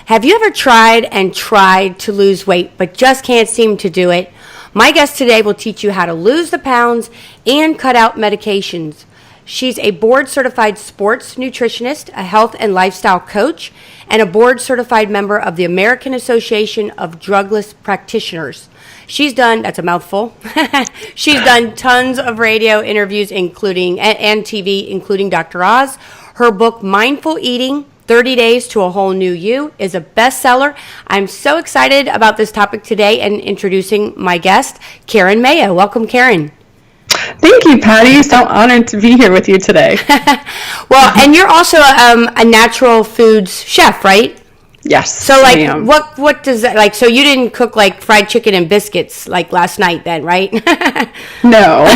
Have you ever tried to lose weight but just can't seem to do it? My guest today will teach you how to lose the pounds and cut out medications. She's a board-certified sports nutritionist, a health and lifestyle coach, and a board-certified member of the American Association of Drugless Practitioners. That's a mouthful. She's done tons of radio interviews, including and TV, including Dr. Oz. Her book, Mindful Eating, 30 Days to a Whole New You, is a bestseller. I'm so excited about this topic today and introducing my guest, Karen Mayo. Welcome, Karen. Thank you, Patti. So honored to be here with you today. Well, and you're also a natural foods chef, right? Yes. So, what does that like? So you didn't cook like fried chicken and biscuits like last night, then, right? No.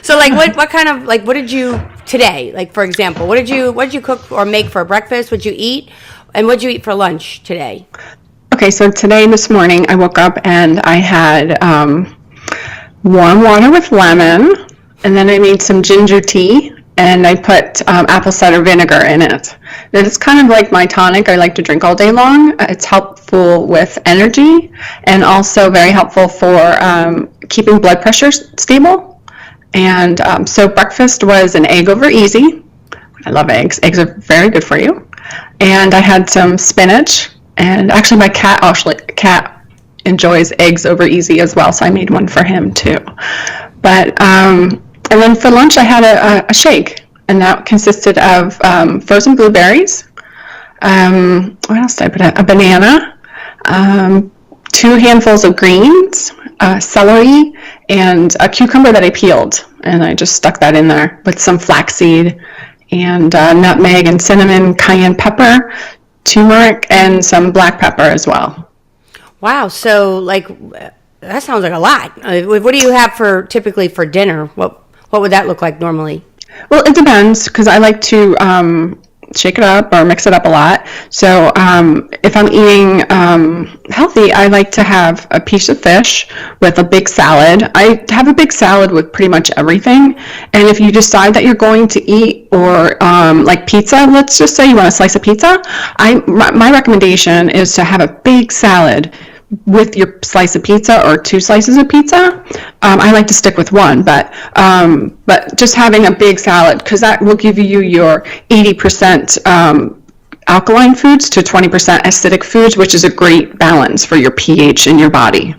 So, what kind of what did you today? Like, for example, what did you cook or make for breakfast? What did you eat, and what did you eat for lunch today? Okay, so this morning, I woke up and I had warm water with lemon, and then I made some ginger tea, and I put apple cider vinegar in it. It's kind of like my tonic I like to drink all day long. It's helpful with energy and also very helpful for keeping blood pressure stable. And so breakfast was an egg over easy. I love eggs. Eggs are very good for you. And I had some spinach, and actually my cat enjoys eggs over easy as well, so I made one for him too. But and then for lunch I had a shake, and that consisted of frozen blueberries. What else did I put? A banana, 2 handfuls of greens, celery, and a cucumber that I peeled, and I just stuck that in there with some flaxseed and nutmeg and cinnamon, cayenne pepper, turmeric, and some black pepper as well. Wow, so that sounds like a lot. What do you have typically for dinner? What would that look like normally? Well, it depends, because I like to shake it up or mix it up a lot. So if I'm eating healthy, I like to have a piece of fish with a big salad. I have a big salad with pretty much everything. And if you decide that you're going to eat or like pizza, let's just say you want a slice of pizza, my recommendation is to have a big salad with your slice of pizza or 2 slices of pizza. I like to stick with one, but just having a big salad, because that will give you your 80% alkaline foods to 20% acidic foods, which is a great balance for your pH in your body.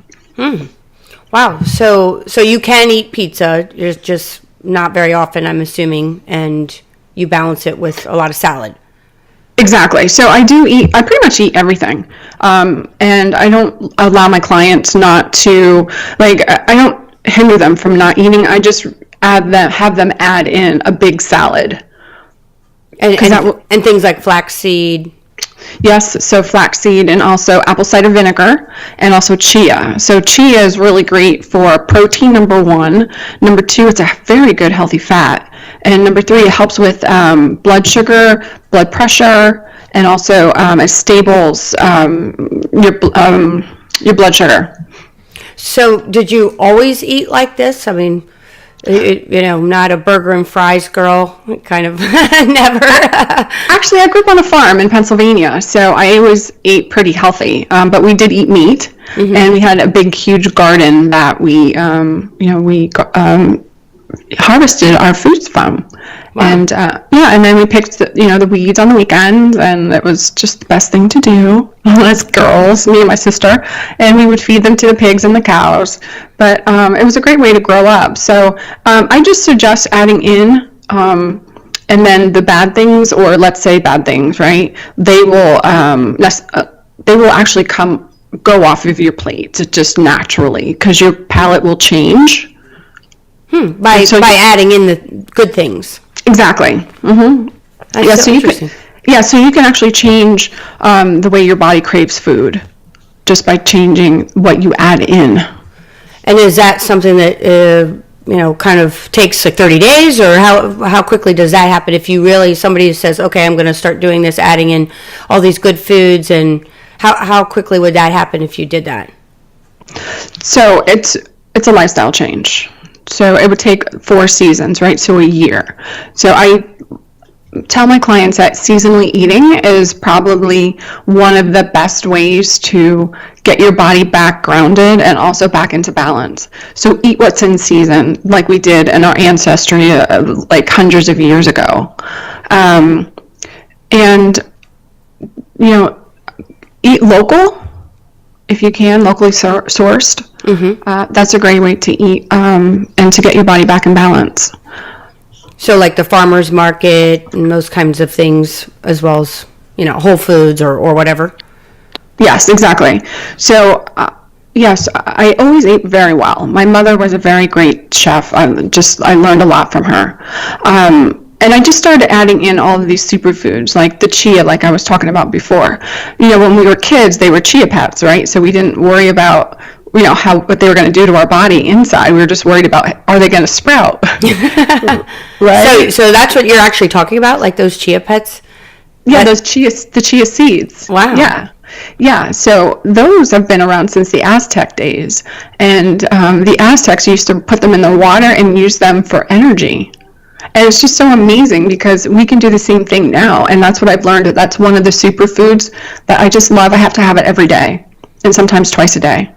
Wow. So you can eat pizza, just not very often, I'm assuming, and you balance it with a lot of salad. Exactly. So I pretty much eat everything. And I don't allow my clients not to, I don't hinder them from not eating. I just have them add in a big salad. And things like flaxseed. Yes, so flaxseed, and also apple cider vinegar, and also chia. So chia is really great for protein, number 1. Number 2, it's a very good healthy fat. And number 3, it helps with blood sugar, blood pressure, and also it stables your blood sugar. So did you always eat like this? I mean, not a burger and fries girl, kind of never. Actually, I grew up on a farm in Pennsylvania, so I always ate pretty healthy. But we did eat meat, and we had a big, huge garden that we harvested our foods from. Wow. And and then we picked the weeds on the weekends, and it was just the best thing to do as girls, me and my sister, and we would feed them to the pigs and the cows. But it was a great way to grow up. So I just suggest adding in and then the bad things, or let's say bad things, right? They will actually go off of your plate just naturally, because your palate will change. By adding in the good things. Exactly. That's so interesting. So you can actually change the way your body craves food just by changing what you add in. And is that something that kind of takes 30 days, or how quickly does that happen? If somebody says, okay, I'm going to start doing this, adding in all these good foods, and how quickly would that happen if you did that? So it's a lifestyle change. So it would take 4 seasons, right? So a year. So tell my clients that seasonally eating is probably one of the best ways to get your body back grounded and also back into balance. So eat what's in season, like we did in our ancestry, like hundreds of years ago. And, eat local if you can, locally sourced. Mm-hmm. That's a great way to eat and to get your body back in balance. So like the farmer's market and those kinds of things, as well as, Whole Foods or whatever? Yes, exactly. So, yes, I always ate very well. My mother was a very great chef. I learned a lot from her. And I just started adding in all of these superfoods, like the chia, like I was talking about before. When we were kids, they were chia pets, right? So we didn't worry about what they were going to do to our body inside. We were just worried about, are they going to sprout? Right? So that's what you're actually talking about, like those chia pets? Yeah, the chia seeds. Wow. Yeah. So those have been around since the Aztec days. And the Aztecs used to put them in the water and use them for energy. And it's just so amazing because we can do the same thing now. And that's what I've learned. That's one of the superfoods that I just love. I have to have it every day and sometimes twice a day.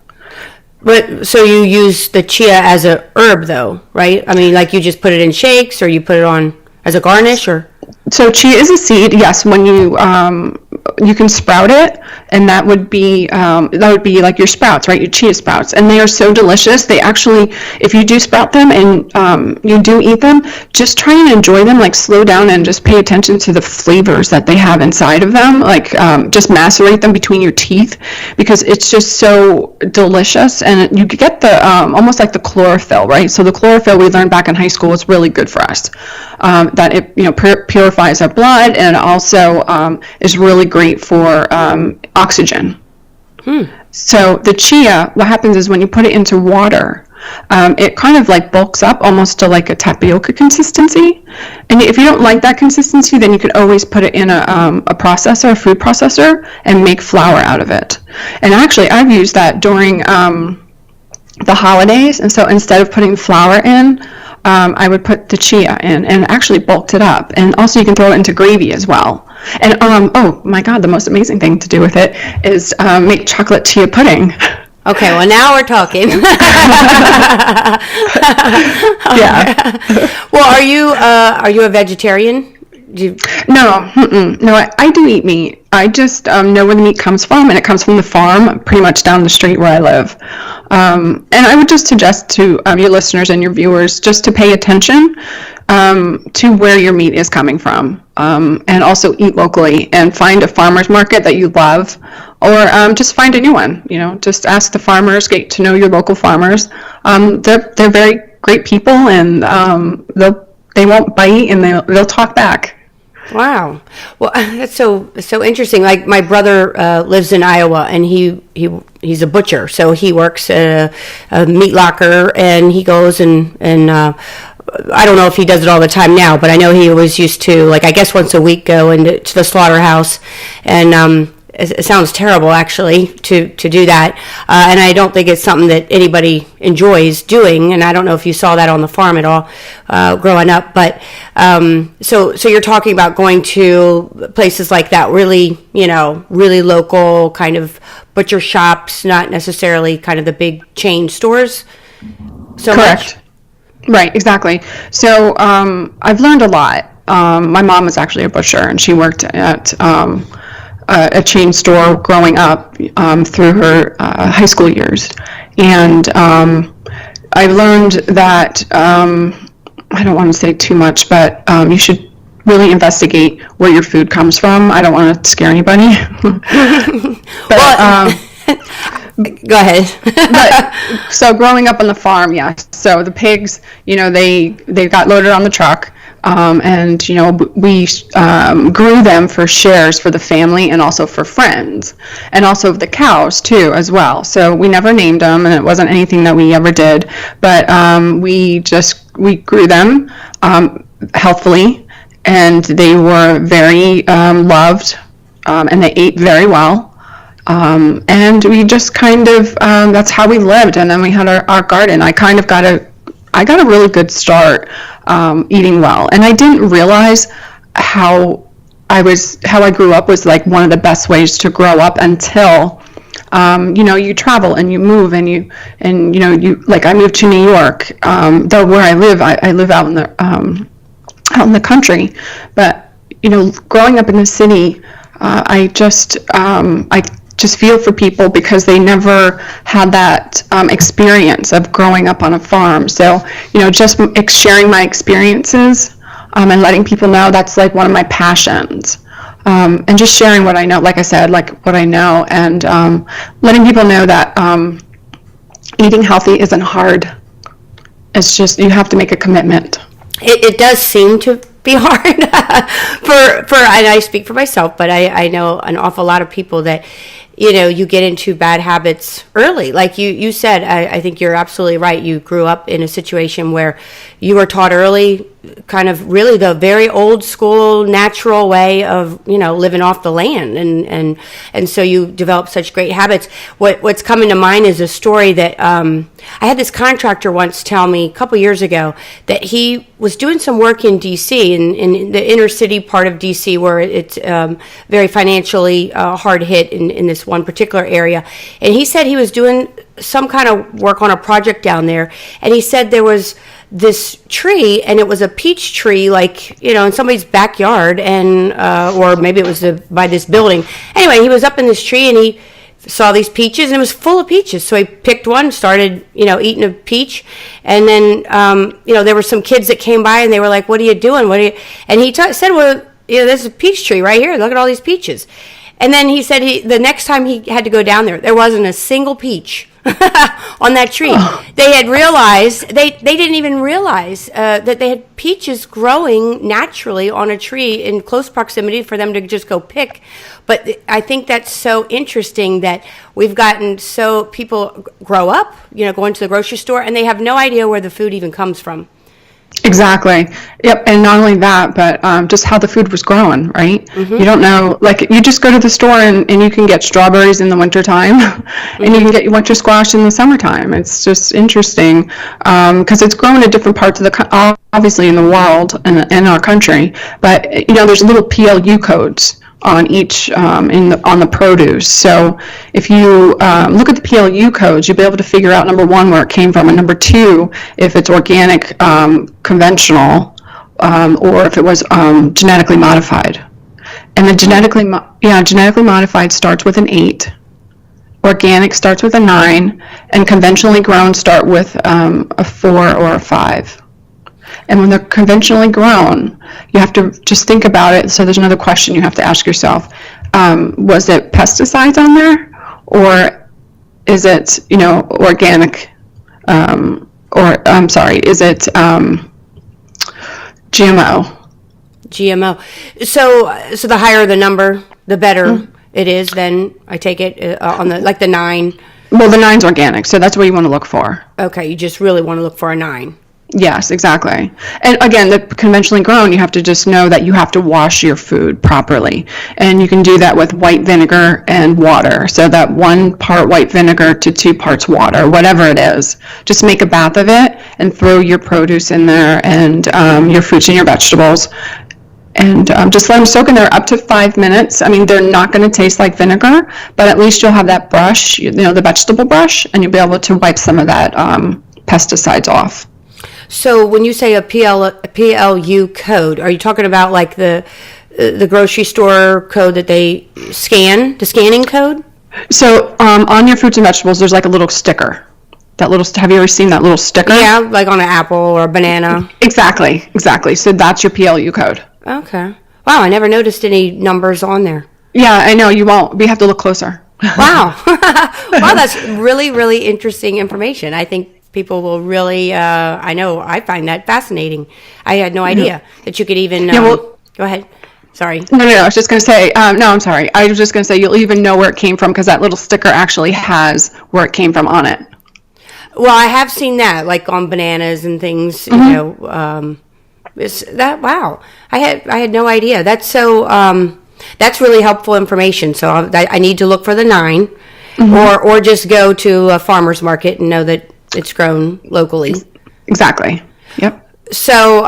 But so you use the chia as a herb, though, right? I mean, like you just put it in shakes, or you put it on as a garnish, or? So chia is a seed. Yes, when you can sprout it, and that would be like your sprouts, right? Your chia sprouts, and they are so delicious. They actually, if you do sprout them and you do eat them, just try and enjoy them. Like slow down and just pay attention to the flavors that they have inside of them. Like just macerate them between your teeth because it's just so delicious, and you get the almost like the chlorophyll, right? So the chlorophyll we learned back in high school is really good for us. That it purifies our blood and also is really great for oxygen. So the chia, what happens is when you put it into water, it kind of like bulks up almost to like a tapioca consistency. And if you don't like that consistency, then you could always put it in a food processor, and make flour out of it. And actually, I've used that during the holidays. And so instead of putting flour in, I would put the chia in and actually bulked it up. And also you can throw it into gravy as well. And oh my God, the most amazing thing to do with it is make chocolate chia pudding. Okay, well now we're talking. Yeah. Well, are you a vegetarian? No, I do eat meat. I just know where the meat comes from, and it comes from the farm pretty much down the street where I live. And I would just suggest to your listeners and your viewers just to pay attention to where your meat is coming from, and also eat locally and find a farmer's market that you love, or just find a new one. Just ask the farmers, get to know your local farmers. They're very great people, and they won't bite, and they'll talk back. Wow. Well, that's so interesting. Like my brother lives in Iowa, and he's a butcher, so he works at a meat locker, and he goes and I don't know if he does it all the time now, but I know he always used to, like I guess once a week, go into the slaughterhouse, and it sounds terrible actually to do that, and I don't think it's something that anybody enjoys doing, and I don't know if you saw that on the farm at all growing up, but so you're talking about going to places like that, really local kind of butcher shops, not necessarily kind of the big chain stores so Correct. much. Right, exactly. So I've learned a lot. My mom was actually a butcher, and she worked at a chain store growing up through her high school years. And I learned that, I don't want to say too much, but you should really investigate where your food comes from. I don't want to scare anybody. But, go ahead. So growing up on the farm, yes. So the pigs, they got loaded on the truck. And we grew them for shares for the family and also for friends, and also the cows too as well. So we never named them, and it wasn't anything that we ever did, but we grew them healthfully, and they were very loved, and they ate very well. And we just kind of that's how we lived. And then we had our garden. I got a really good start eating well, and I didn't realize how I grew up was like one of the best ways to grow up until you travel and you move and you like I moved to New York, though where I live out in the country, but growing up in the city, I just feel for people because they never had that experience of growing up on a farm. So just sharing my experiences and letting people know, that's like one of my passions. And just sharing what I know, like I said, like what I know, and letting people know that eating healthy isn't hard. It's just you have to make a commitment. It does seem to be hard and I speak for myself, but I know an awful lot of people that you get into bad habits early. Like you said, I think you're absolutely right. You grew up in a situation where you were taught early kind of really the very old school natural way of living off the land, and so you developed such great habits. What's coming to mind is a story that I had this contractor once tell me a couple years ago that he was doing some work in DC, in the inner city part of DC, where it's very financially hard hit in this one particular area. And he said he was doing some kind of work on a project down there, and he said there was this tree, and it was a peach tree, like in somebody's backyard, and or maybe it was by this building. Anyway, he was up in this tree and he saw these peaches, and it was full of peaches. So he picked one, started eating a peach, and then there were some kids that came by and they were like, "What are you doing? And he said, "Well, there's a peach tree right here. Look at all these peaches." And then he said the next time he had to go down there wasn't a single peach on that tree. Oh. They had realized, they didn't even realize that they had peaches growing naturally on a tree in close proximity for them to just go pick. But I think that's so interesting that we've gotten so people grow up, going to the grocery store, and they have no idea where the food even comes from. Exactly. Yep. And not only that, but just how the food was growing, right? Mm-hmm. You don't know, like you just go to the store and you can get strawberries in the wintertime mm-hmm. and you can get winter squash in the summertime. It's just interesting because it's grown in different parts of obviously in the world and in our country. But, there's little PLU codes on each on the produce. So if you look at the PLU codes, you'll be able to figure out, number one, where it came from, and number two, if it's organic, conventional, or if it was genetically modified. And the genetically modified starts with an 8, organic starts with a 9, and conventionally grown start with a 4 or a 5. And when they're conventionally grown, you have to just think about it. So there's another question you have to ask yourself. Was it pesticides on there? Or is it, organic? Is it GMO? GMO. So the higher the number, the better mm-hmm. it is, then I take it on the 9. Well, the 9's organic, so that's what you want to look for. Okay, you just really want to look for a 9. Yes, exactly. And again, the conventionally grown, you have to just know that you have to wash your food properly. And you can do that with white vinegar and water. So that 1 part white vinegar to 2 parts water, whatever it is. Just make a bath of it and throw your produce in there and your fruits and your vegetables. And just let them soak in there up to 5 minutes. I mean, they're not going to taste like vinegar, but at least you'll have that brush, the vegetable brush, and you'll be able to wipe some of that pesticides off. So when you say a PLU code, are you talking about like the grocery store code that they scan, the scanning code? So on your fruits and vegetables, there's like a little sticker. Have you ever seen that little sticker? Yeah, like on an apple or a banana. Exactly. So that's your PLU code. Okay. Wow, I never noticed any numbers on there. Yeah, I know, you won't. We have to look closer. Wow. Wow, that's really, really interesting information. I think people will really, I find that fascinating. I had no idea that you could even, go ahead. Sorry. No, I was just going to say, I'm sorry. I was just going to say you'll even know where it came from because that little sticker actually has where it came from on it. Well, I have seen that, like on bananas and things, mm-hmm. Wow. I had no idea. That's so, that's really helpful information. So I need to look for the 9 mm-hmm. or just go to a farmer's market and know that it's grown locally. Exactly. Yep. So,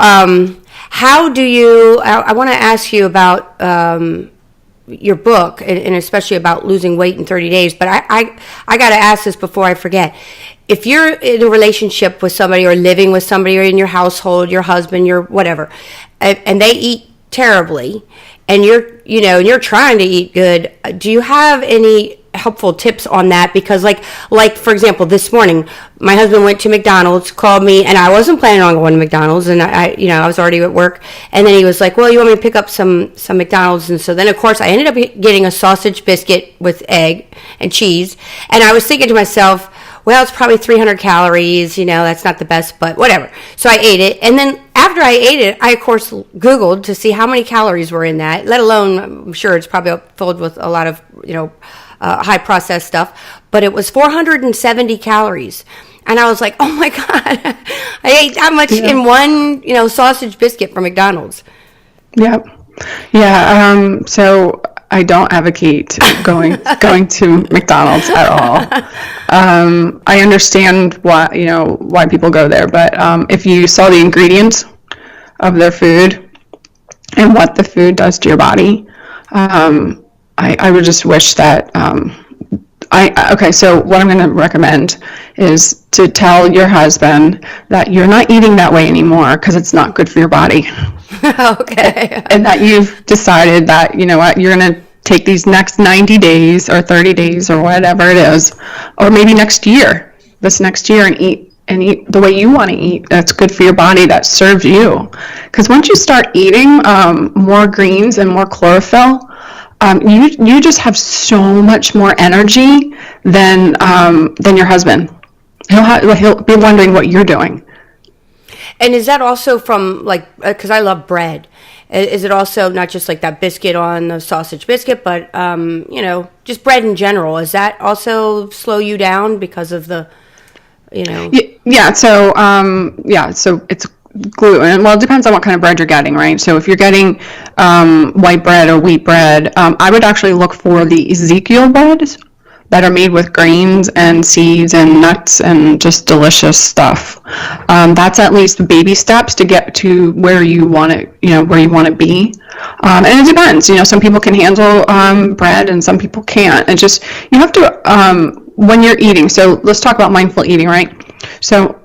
How do you, I want to ask you about your book, and especially about losing weight in 30 days, but I got to ask this before I forget. If you're in a relationship with somebody or living with somebody or in your household, your husband, your whatever, and they eat terribly, and you're trying to eat good, do you have any helpful tips on that? Because like for example, this morning my husband went to McDonald's, called me, and I wasn't planning on going to McDonald's, and I was already at work, and then he was like, well, you want me to pick up some McDonald's? And so then of course I ended up getting a sausage biscuit with egg and cheese, and I was thinking to myself, well, it's probably 300 calories, that's not the best, but whatever. So I ate it, and then after I ate it, I of course Googled to see how many calories were in that, let alone, I'm sure it's probably filled with a lot of, high processed stuff, but it was 470 calories. And I was like, oh my God, I ate that much in one, sausage biscuit from McDonald's. Yep. Yeah. So I don't advocate going to McDonald's at all. I understand why people go there, but if you saw the ingredients of their food and what the food does to your body, I would just wish that so what I'm going to recommend is to tell your husband that you're not eating that way anymore because it's not good for your body. Okay. And that you've decided that, you're going to take these next 90 days or 30 days or whatever it is, or maybe next year, and eat the way you want to eat. That's good for your body, that serves you. Because once you start eating more greens and more chlorophyll, you just have so much more energy than your husband. He'll be wondering what you're doing. And is that also from because I love bread? Is it also not just like that biscuit on the sausage biscuit, but just bread in general? Is that also slow you down because of the, Yeah. So it's gluten. Well, it depends on what kind of bread you're getting, right? So if you're getting white bread or wheat bread, I would actually look for the Ezekiel breads that are made with grains and seeds and nuts and just delicious stuff. That's at least baby steps to get to where you want to be. And it depends. Some people can handle bread and some people can't. And just you have to when you're eating. So let's talk about mindful eating, right? So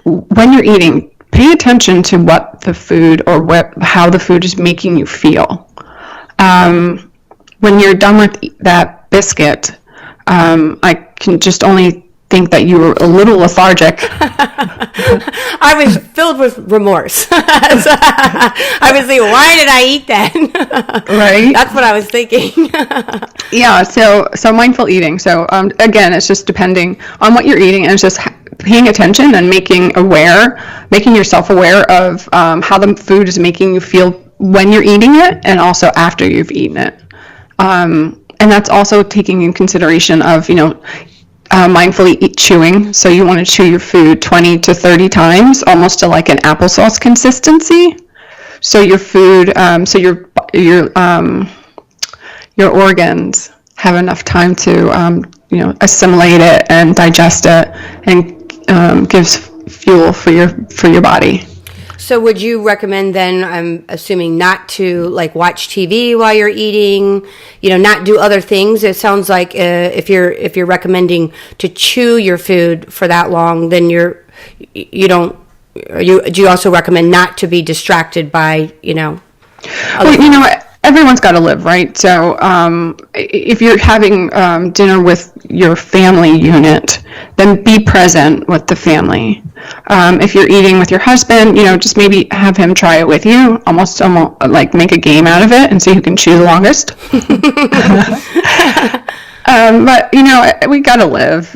when you're eating, pay attention to what the food or how the food is making you feel. When you're done with that biscuit, I can just only think that you were a little lethargic. I was filled with remorse. I was like, why did I eat that? Right? That's what I was thinking. Yeah, so mindful eating. So again, it's just depending on what you're eating, and it's just paying attention and making yourself aware of how the food is making you feel when you're eating it and also after you've eaten it. And that's also taking in consideration of, mindfully chewing. So you want to chew your food 20 to 30 times, almost to like an applesauce consistency. So your food, your organs have enough time to, assimilate it and digest it, and gives fuel for your body. So would you recommend then, I'm assuming, not to watch TV while you're eating, not do other things? It sounds like if you're recommending to chew your food for that long, then do you also recommend not to be distracted by, everyone's got to live, right? So if you're having dinner with your family unit, then be present with the family. If you're eating with your husband, just maybe have him try it with you, almost like make a game out of it and see who can chew the longest. But, we got to live.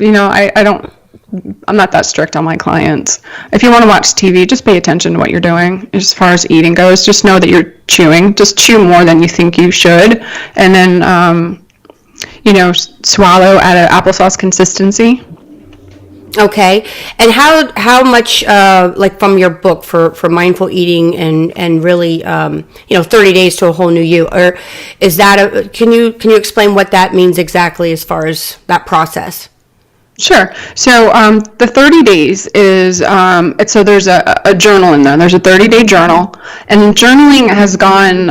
I'm not that strict on my clients. If you want to watch TV, just pay attention to what you're doing. As far as eating goes, just know that you're chewing. Just chew more than you think you should. And then, swallow at an applesauce consistency. Okay. And how much, from your book for mindful eating and really, 30 days to a whole new you, or is that can you explain what that means exactly as far as that process? Sure. So the 30 days is, so there's a journal in there. There's a 30-day journal, and journaling has gone,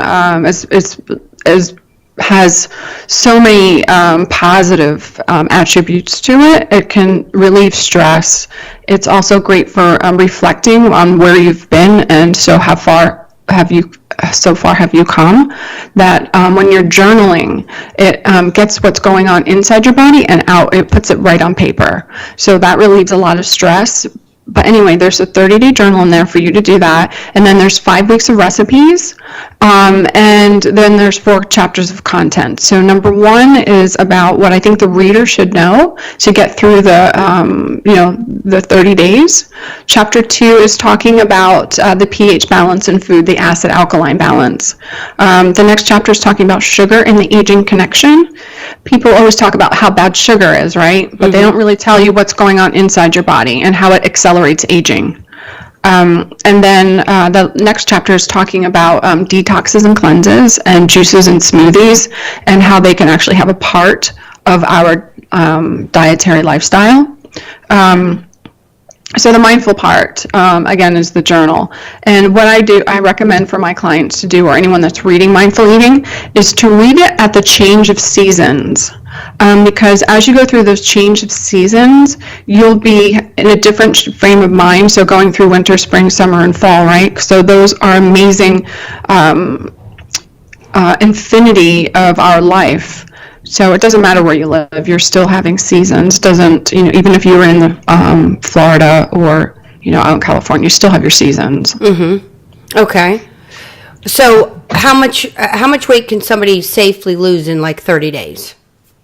has so many positive attributes to it. It can relieve stress. It's also great for reflecting on where you've been and so how far have you come. That when you're journaling, it gets what's going on inside your body and out. It puts it right on paper. So that relieves a lot of stress. But anyway, there's a 30-day journal in there for you to do that. And then there's 5 weeks of recipes. And then there's 4 chapters of content. So number 1 is about what I think the reader should know to get through the 30 days. Chapter 2 is talking about the pH balance in food, the acid-alkaline balance. The next chapter is talking about sugar and the aging connection. People always talk about how bad sugar is, right? But they don't really tell you what's going on inside your body and how it accelerates aging. And then the next chapter is talking about detoxes and cleanses and juices and smoothies and how they can actually have a part of our dietary lifestyle. So the mindful part, again, is the journal. And what I recommend for my clients to do, or anyone that's reading Mindful Eating, is to read it at the change of seasons. Because as you go through those change of seasons, you'll be in a different frame of mind. So going through winter, spring, summer, and fall, right? So those are amazing infinity of our life. So it doesn't matter where you live, you're still having seasons. Doesn't, even if you were in the, Florida or, out in California, you still have your seasons. Mm-hmm. Okay. So how much weight can somebody safely lose in like 30 days?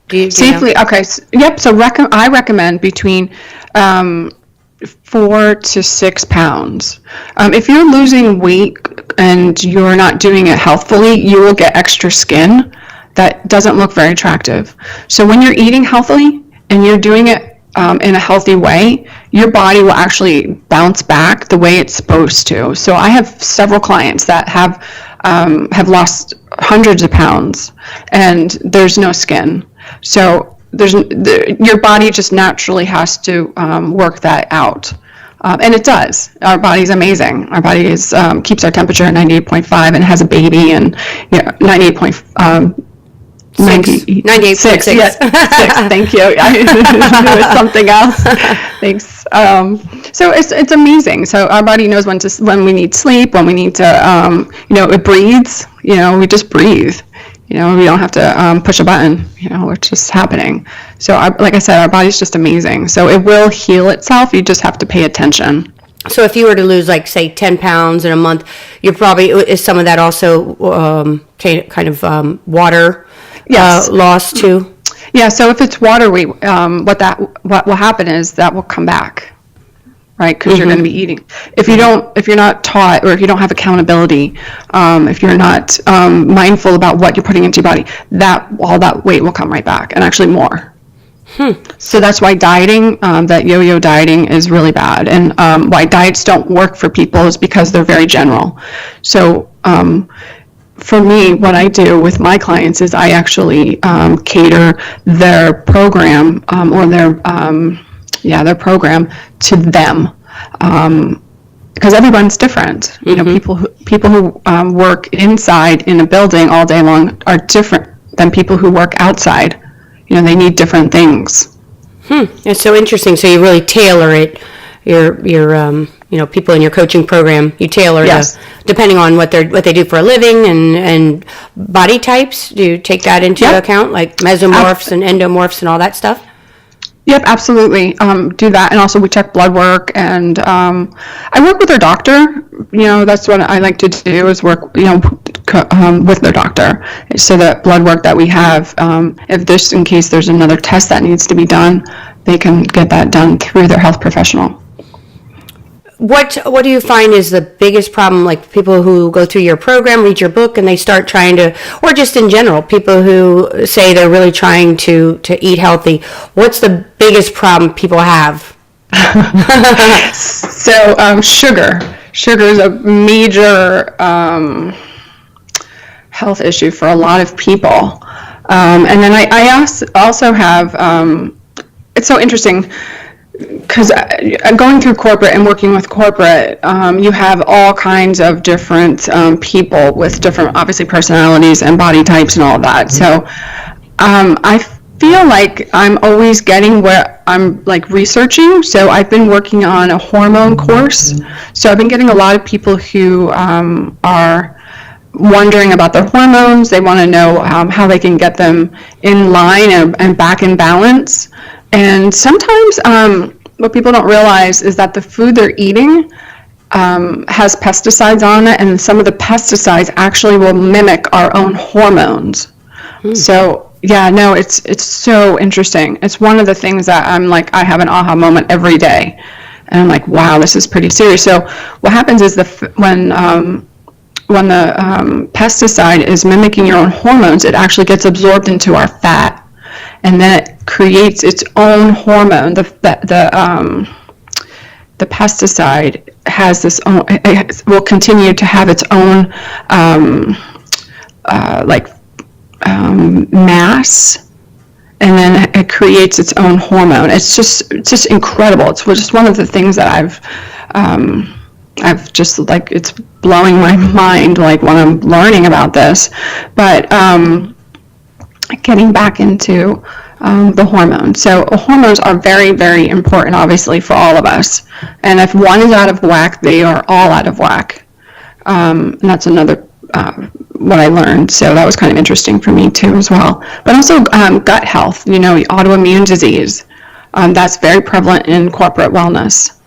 Do you safely? know? Okay. Yep. So I recommend between 4 to 6 pounds. If you're losing weight and you're not doing it healthfully, you will get extra skin that doesn't look very attractive. So when you're eating healthily and you're doing it in a healthy way, your body will actually bounce back the way it's supposed to. So I have several clients that have lost hundreds of pounds and there's no skin. So your body just naturally has to work that out. And it does. Our body's amazing. Our body keeps our temperature at 98.5 and has a baby and 98.5. 98.6. Yes, 6. Thank you. I knew it was something else. Thanks. So it's amazing. So our body knows when we need sleep, when we need to, it breathes. We just breathe. We don't have to push a button. It's just happening. So like I said, our body's just amazing. So it will heal itself. You just have to pay attention. So if you were to lose, like, say, 10 pounds in a month, you're probably, is some of that also kind of water loss too? Yeah, so if it's water weight, what will happen is that will come back, right? Because you're going to be eating. If you're not taught, or if you don't have accountability, if you're not mindful about what you're putting into your body, all that weight will come right back, and actually more. So that's why dieting, that yo-yo dieting, is really bad, and why diets don't work for people is because they're very general. So for me, what I do with my clients is I actually cater their program or their program to them, because everyone's different. People who work inside in a building all day long are different than people who work outside. They need different things. It's so interesting. So you really tailor it. Your people in your coaching program, you tailor it depending on what they do for a living and body types. Do you take that into account, like mesomorphs and endomorphs and all that stuff? Yep, absolutely. Do that, and also we check blood work, and I work with their doctor. That's what I like to do, is work, with their doctor, so that blood work that we have, in case there's another test that needs to be done, they can get that done through their health professional. What do you find is the biggest problem, like people who go through your program, read your book, and they start trying to, or just in general, people who say they're really trying to eat healthy? What's the biggest problem people have? So sugar. Sugar is a major health issue for a lot of people. And then I also have it's so interesting because going through corporate and working with corporate, you have all kinds of different people with different, obviously, personalities and body types and all of that. So I feel like I'm always getting where I'm like researching. So I've been working on a hormone course. So I've been getting a lot of people who are wondering about their hormones. They want to know how they can get them in line and back in balance. And sometimes what people don't realize is that the food they're eating has pesticides on it, and some of the pesticides actually will mimic our own hormones. So yeah, no, it's so interesting. It's one of the things that I'm like, I have an aha moment every day, and I'm like, wow, this is pretty serious. So what happens is when the pesticide is mimicking your own hormones, it actually gets absorbed into our fat, and then it creates its own hormone. The pesticide has this own, it will continue to have its own mass, and then it creates its own hormone. It's just incredible. It's just one of the things that I've just like, it's blowing my mind like when I'm learning about this. But getting back into the hormones. So hormones are very, very important, obviously, for all of us. And if one is out of whack, they are all out of whack. And that's another what I learned. So that was kind of interesting for me too as well. But also gut health, autoimmune disease. That's very prevalent in corporate wellness.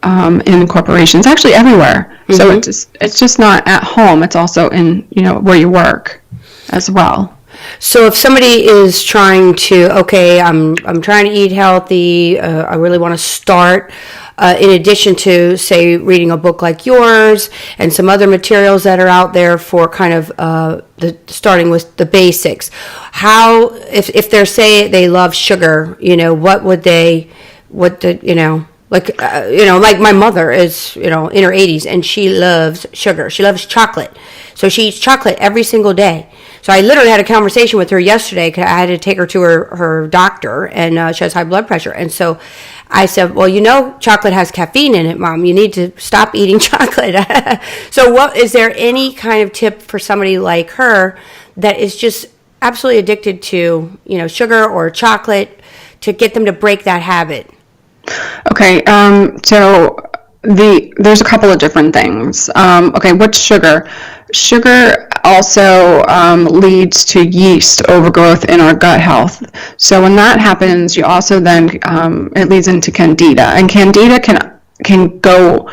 In corporations, actually everywhere. Mm-hmm. So it's just not at home. It's also in where you work as well. So if somebody is trying to, okay, I'm trying to eat healthy, I really want to start, in addition to, say, reading a book like yours and some other materials that are out there for kind of starting with the basics, how, if they're, say, they love sugar, like my mother is, in her 80s, and she loves sugar. She loves chocolate. So she eats chocolate every single day. So I literally had a conversation with her yesterday because I had to take her to her doctor, and she has high blood pressure. And so I said, well, chocolate has caffeine in it, Mom. You need to stop eating chocolate. So is there any kind of tip for somebody like her that is just absolutely addicted to, sugar or chocolate, to get them to break that habit? Okay, so there's a couple of different things. Okay, what's sugar? Sugar also leads to yeast overgrowth in our gut health. So when that happens, you also then it leads into candida, and candida can go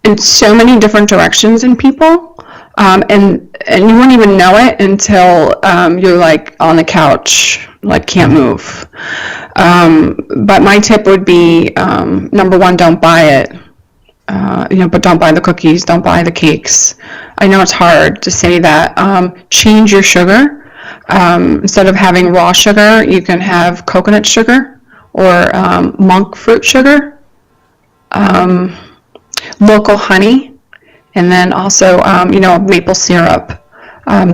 in so many different directions in people, and you won't even know it until you're like on the couch, like can't move. But my tip would be, number one, don't buy it. But don't buy the cookies, don't buy the cakes. I know it's hard to say that. Change your sugar. Instead of having raw sugar, you can have coconut sugar or monk fruit sugar, local honey, and then also, maple syrup.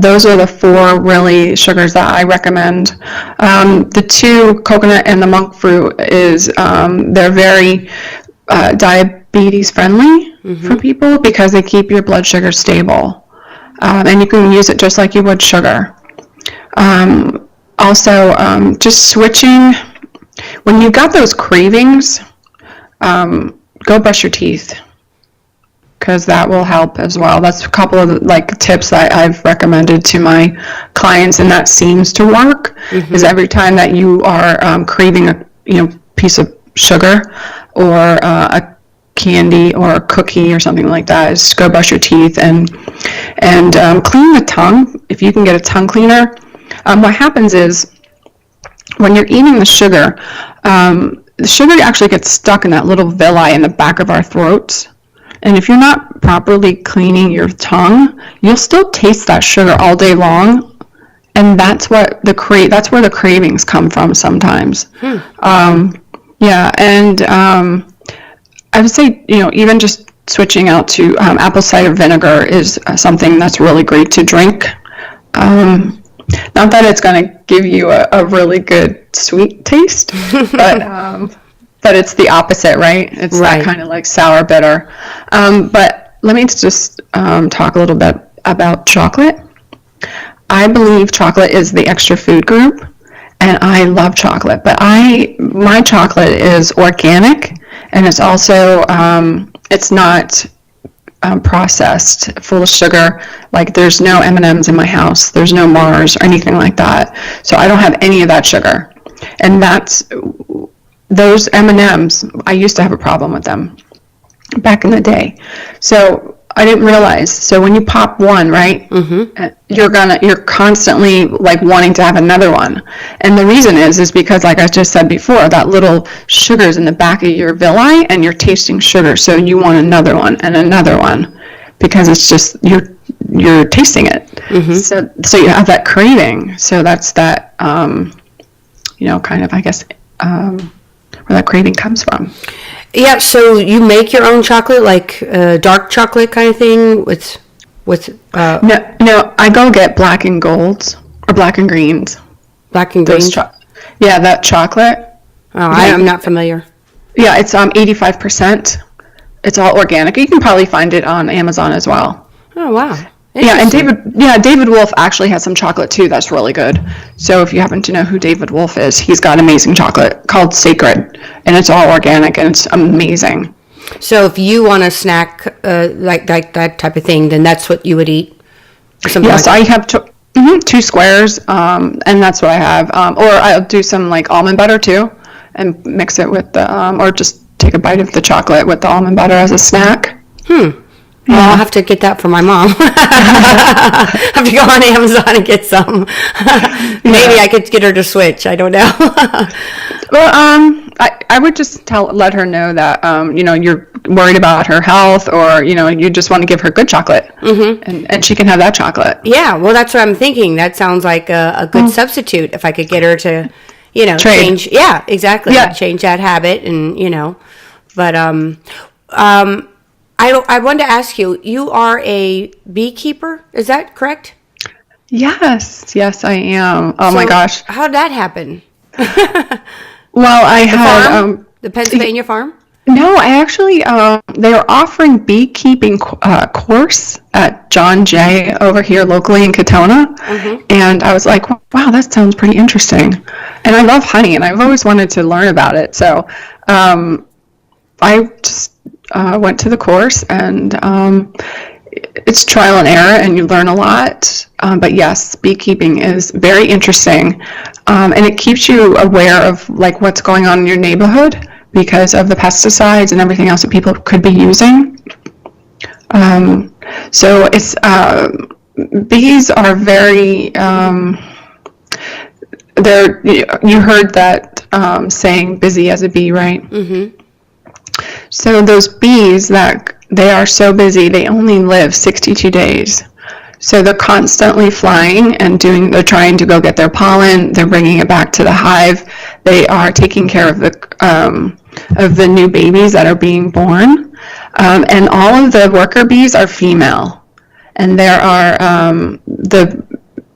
Those are the four really sugars that I recommend. The two, coconut and the monk fruit, they're very diabetes friendly for people because they keep your blood sugar stable. And you can use it just like you would sugar. Also, just switching, when you got those cravings, go brush your teeth, because that will help as well. That's a couple of tips that I've recommended to my clients, and that seems to work. Is every time that you are craving a piece of sugar or a candy or a cookie or something like that, is go brush your teeth and clean the tongue. If you can get a tongue cleaner, what happens is when you're eating the sugar actually gets stuck in that little villi in the back of our throats. And if you're not properly cleaning your tongue, you'll still taste that sugar all day long, and that's where the cravings come from sometimes. Yeah, and I would say even just switching out to apple cider vinegar is something that's really great to drink. Not that it's going to give you a really good sweet taste, but it's the opposite, right? It's Right. that kind of like sour bitter. But let me just talk a little bit about chocolate. I believe chocolate is the extra food group, and I love chocolate. But my chocolate is organic, and it's also it's not processed, full of sugar. Like there's no M&Ms in my house. There's no Mars or anything like that. So I don't have any of that sugar. And those M&Ms, I used to have a problem with them back in the day. So I didn't realize. So when you pop one, right, you're constantly like wanting to have another one. And the reason is because, like I just said before, that little sugar's in the back of your villi, and you're tasting sugar. So you want another one and another one, because it's just you're tasting it. So you have that craving. So that's that kind of, I guess, where that craving comes from. Yeah, so you make your own chocolate, like dark chocolate kind of thing with No, I go get black and golds or black and greens. black and green. That chocolate. Oh, I'm not familiar. Yeah, it's 85%. It's all organic. You can probably find it on Amazon as well. Oh, wow. Yeah, and David Wolf actually has some chocolate too that's really good. So if you happen to know who David Wolf is, he's got amazing chocolate called Sacred, and it's all organic, and it's amazing. So if you want a snack like that type of thing, then that's what you would eat? Yes, I have two squares, and that's what I have. Or I'll do some like almond butter too, and mix it with or just take a bite of the chocolate with the almond butter as a snack. Well, I'll have to get that for my mom. I have to go on Amazon and get some. Maybe I could get her to switch. I don't know. Well, I would just let her know that you're worried about her health, or you just want to give her good chocolate, and she can have that chocolate. Yeah, well, that's what I'm thinking. That sounds like a good substitute if I could get her to, Trade. change. Yeah, exactly. Yeah. Change that habit, and but I wanted to ask you. You are a beekeeper. Is that correct? Yes, I am. Oh my gosh. How'd that happen? Well, I had The Pennsylvania farm? No, I actually they were offering beekeeping course at John Jay over here locally in Katona, and I was like, wow, that sounds pretty interesting. And I love honey, and I've always wanted to learn about it. So I just went to the course, and it's trial and error, and you learn a lot. But yes, beekeeping is very interesting, and it keeps you aware of like what's going on in your neighborhood because of the pesticides and everything else that people could be using. So it's bees are very. You heard that saying, "Busy as a bee," right? So those bees they are so busy, they only live 62 days. So they're constantly flying and they're trying to go get their pollen. They're bringing it back to the hive. They are taking care of the new babies that are being born. And all of the worker bees are female. And there are the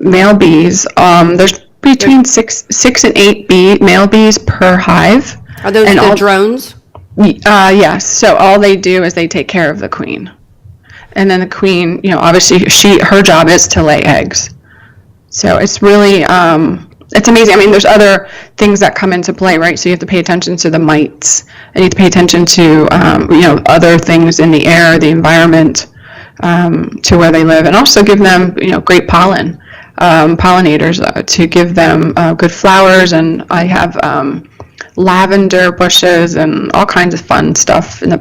male bees. There's between six and 8 male bees per hive. Are those the drones? Yes. So all they do is they take care of the queen, and then the queen, obviously her job is to lay eggs. So it's really it's amazing. I mean, there's other things that come into play, right? So you have to pay attention to the mites, and you have to pay attention to other things in the air, the environment, to where they live, and also give them great pollinators to give them good flowers. And I have lavender bushes and all kinds of fun stuff in the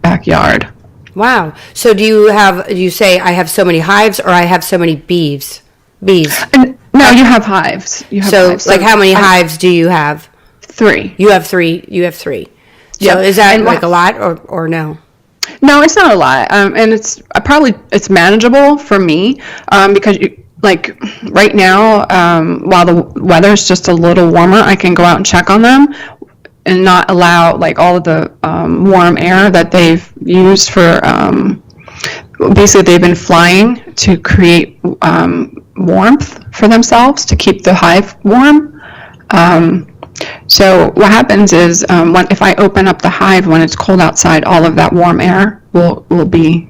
backyard. Wow. So do you say I have so many hives, or I have so many bees? No, you have hives. So how many hives do you have? 3. You have 3. So is that like a lot or no? No, it's not a lot. And it's manageable for me, because right now, while the weather's just a little warmer, I can go out and check on them and not allow all of the warm air that they've used for basically they've been flying to create warmth for themselves to keep the hive warm. So what happens is if I open up the hive when it's cold outside, all of that warm air will be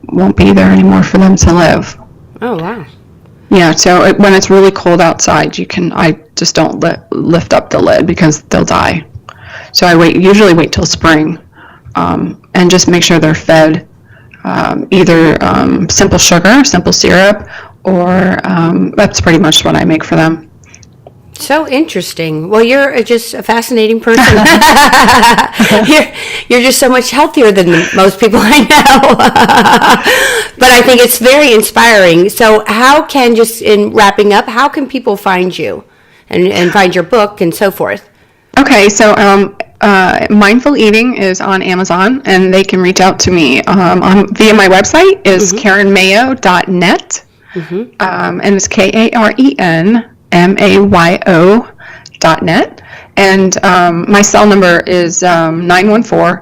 won't be there anymore for them to live. Oh, wow. Yeah, so when it's really cold outside, I just don't lift up the lid because they'll die. So I usually wait till spring, and just make sure they're fed either simple sugar, simple syrup, or that's pretty much what I make for them. So interesting. Well, you're just a fascinating person. you're just so much healthier than most people I know. But I think it's very inspiring. So just in wrapping up, how can people find you and find your book and so forth? Okay, so Mindful Eating is on Amazon, and they can reach out to me via my website is KarenMayo.net, and it's KarenMayo.net, and my cell number is 914